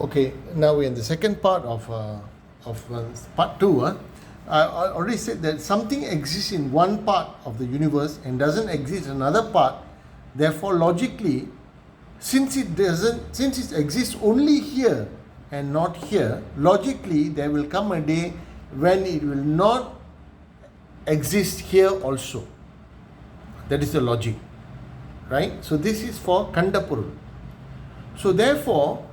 Okay, now we're in the second part of part two. I already said that something exists in one part of the universe and doesn't exist in another part. Therefore, logically, since it exists only here and not here, logically there will come a day when it will not exist here also. That is the logic, right? So this is for Kanda porul. So therefore,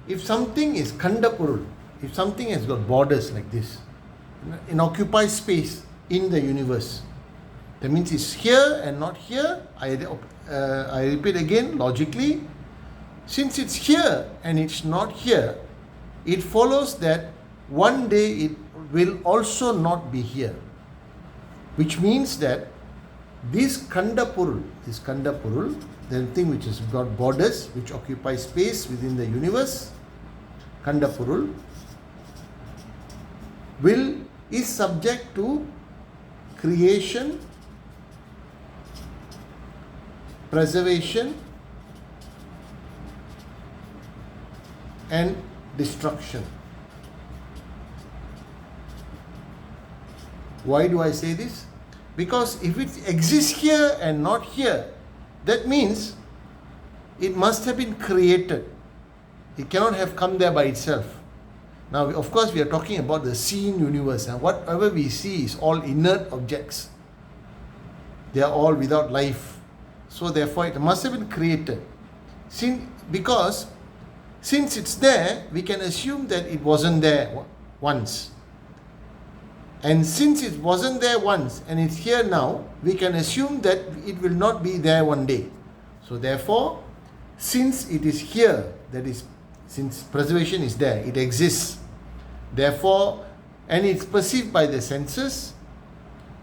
if something is Kanda porul, if something has got borders like this, it occupies space in the universe, that means it's here and not here. I repeat again, logically, since it's here and it's not here, it follows that one day it will also not be here, which means that this Kanda porul, the thing which has got borders, which occupies space within the universe, Kanda porul, is subject to creation, preservation, and destruction. Why do I say this? Because if it exists here and not here, that means it must have been created. It cannot have come there by itself. Now, of course, we are talking about the seen universe, and whatever we see is all inert objects. They are all without life. So therefore, it must have been created. Because since it's there, we can assume that it wasn't there once. And since it wasn't there once and it's here now, we can assume that it will not be there one day. So therefore, since it is here, that is, since preservation is there, it exists. Therefore, and it's perceived by the senses,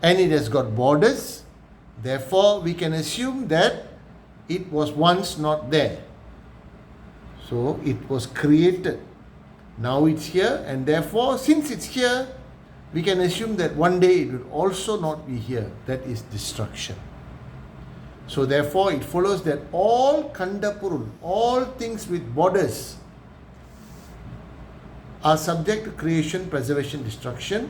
and it has got borders. Therefore, we can assume that it was once not there. So it was created. Now it's here, and therefore, since it's here, we can assume that one day it will also not be here. That is destruction. So therefore, it follows that all Kanda porul, all things with borders, are subject to creation, preservation, destruction,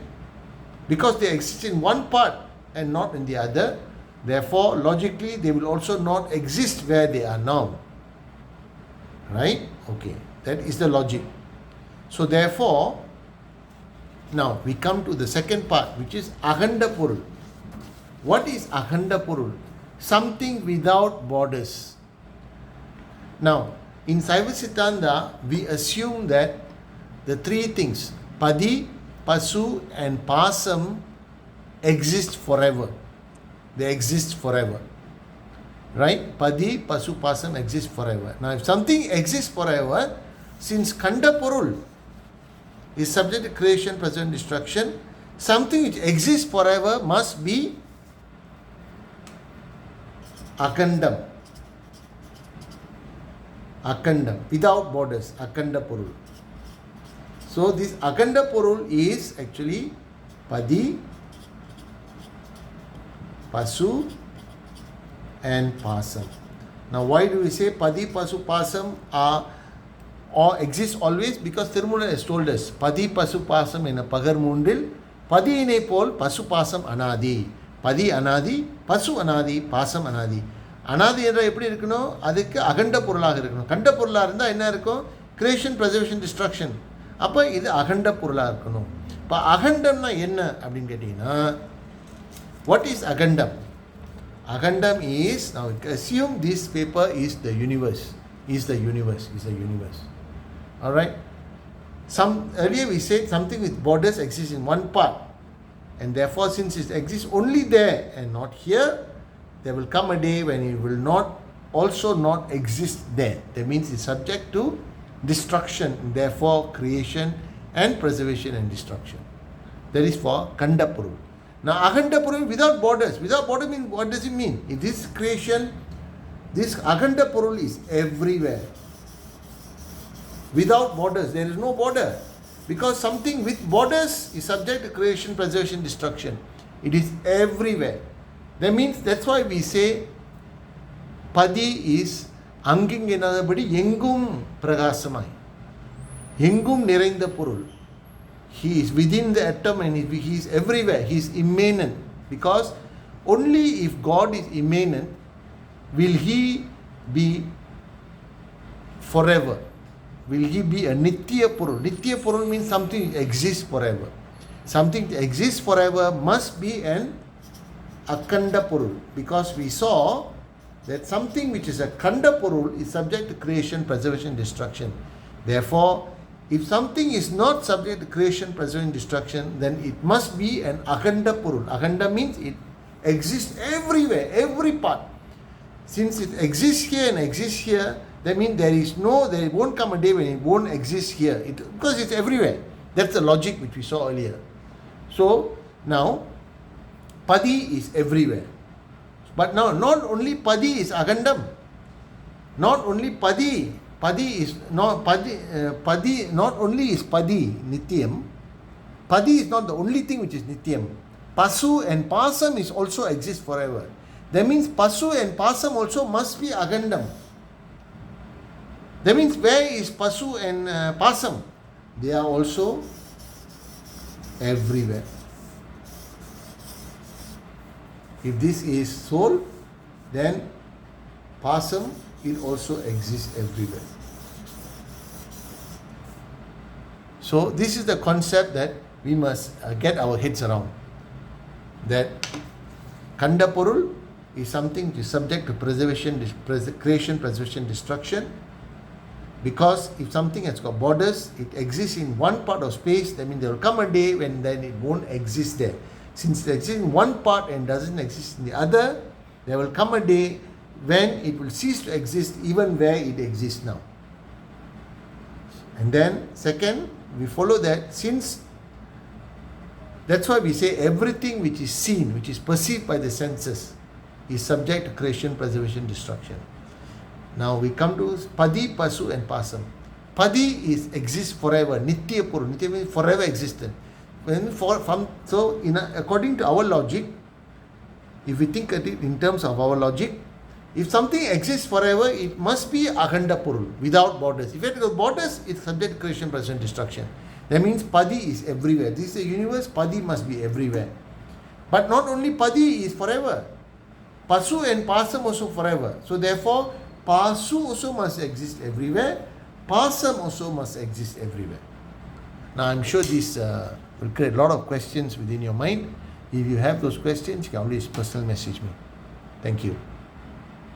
because they exist in one part and not in the other. Therefore, logically, they will also not exist where they are now. Right? Okay, that is the logic. So therefore, now we come to the second part, which is ahanda porul. What is ahanda porul? Something without borders. Now, in Saiva Siddhanta, we assume that the three things, Padi, Pasu, and Pasam, exist forever. They exist forever. Right? Padi, Pasu, Pasam exist forever. Now, if something exists forever, since Kanda porul is subject to creation, preservation, destruction, something which exists forever must be akandam. Akandam, without borders, akanda porul. So this akanda porul is actually Padi, Pasu, and Pasam. Now why do we say Padi, Pasu, Pasam are or exist always? Because Tirumula has told us, Padi, Pasu, Pasam in a Pagar Mundil, Padi in a pole, Pasu, Pasam, Anadi. Padi, Anadi, Pasu, Anadi, Pasam, Anadi. Anadi என்ற எப்படி இருக்கணும்? அதுக்கு அகண்ட பொருளாக இருக்கணும். கண்ட பொருளாக இருந்தால் என்ன இருக்கும்? Creation, preservation, destruction. அப்போ இது அகண்ட பொருளாக இருக்கணும். இப்போ அகண்டம்னா என்ன அப்படின்னு கேட்டிங்கன்னா, what is agandam? Agandam is, now assume this paper is the universe. Alright? Earlier we said something with borders exists in one part. And therefore, since it exists only there and not here, there will come a day when it will also not exist there. That means it's subject to destruction, therefore creation and preservation and destruction. That is for Kanda porul. Now, ahanda porul without borders. Without border means, what does it mean? If this creation, this ahanda porul is everywhere. Without borders, there is no border. Because something with borders is subject to creation, preservation, destruction. It is everywhere. That means, that's why we say Padi is அங்கிங்கெனாதபடி எங்கும் பிரகாசமாய். Engum நிறைந்த பொருள். He is within the atom and he is everywhere. He is immanent. Because only if God is immanent will he be forever. Will he be a nitya porul? Nitya porul means something exists forever. Something that exists forever must be an akanda porul. Because we saw that something which is a kanda porul is subject to creation, preservation, destruction. Therefore, if something is not subject to creation, preservation, destruction, then it must be an ahanda porul. Ahanda means it exists everywhere, every part. Since it exists here and exists here, that means there won't come a day when it won't exist here. Because it's everywhere. That's the logic which we saw earlier. So, now, Padi is everywhere. But now, not only Padi is Agandam. Not only Padi. Not only is Padi Nityam. Padi is not the only thing which is Nityam. Pasu and Pasam is also exist forever. That means Pasu and Pasam also must be Agandam. That means where is Pasu and Pasam? They are also everywhere. If this is soul, then Pasam, it also exists everywhere. So this is the concept that we must get our heads around. That Kanda porul is something which is subject to preservation, creation, preservation, destruction. Because if something has got borders, it exists in one part of space, that means there will come a day when then it won't exist there. Since it exists in one part and doesn't exist in the other, there will come a day when it will cease to exist even where it exists now. And then second, we follow that since that's why we say everything which is seen, which is perceived by the senses, is subject to creation, preservation, destruction. Now we come to Padi, Pasu and Pasam. Padi exists forever. Nitya Puru. Nitya means forever existent. According to our logic, if we think at it in terms of our logic, if something exists forever, it must be Ahanda Purul, without borders. If it has borders, it's subject to creation, preservation, destruction. That means Padi is everywhere. This is the universe, Padi must be everywhere. But not only Padi is forever, Pasu and Pasam also forever. So therefore, Pasu also must exist everywhere, Pasam also must exist everywhere. Now I'm sure this will create a lot of questions within your mind. If you have those questions, you can always personal message me. Thank you.